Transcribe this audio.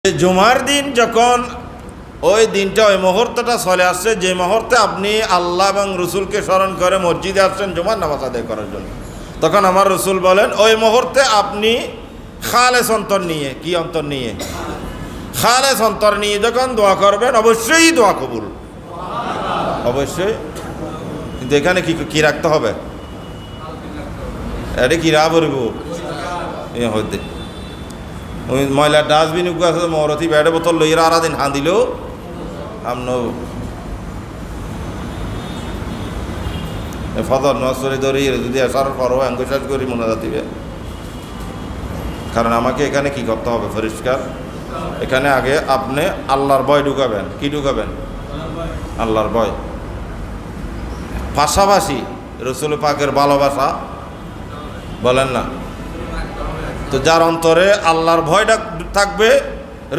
জুমার দিন যখন ওই দিনটা ওই মুহূর্তটা চলে আসছে যে মুহূর্তে আপনি আল্লাহ এবং রসুলকে স্মরণ করে মসজিদে আসছেন জুমার নামাজ আদায় করার জন্য, তখন আমার রসুল বলেন ওই মুহূর্তে আপনি খালেস অন্তর নিয়ে, কি অন্তর নিয়ে? খালেস অন্তর নিয়ে যখন দোয়া করবেন অবশ্যই দোয়া কবুল, অবশ্যই। কিন্তু এখানে কি রাখতে হবে? এটা কি রা বলব এ হইতে ওই ময়লার ডাস্টবিন আছে মরতি ব্যাটে বোতল লইরা আর দিন হাঁ দিল আমনো ফদর নসরি ধরি যদি আসার পরও অঙ্গশ্বাস করি মনে দিবে। কারণ আমাকে এখানে কি করতে হবে? পরিষ্কার। এখানে আগে আপনি আল্লাহর ভয় ঢুকাবেন। কি ঢুকাবেন? আল্লাহর ভয়। পাশাপাশি রসুল পাকের ভালোবাসা বলেন না তো, যার অন্তরে আল্লাহর ভয়টা থাকবে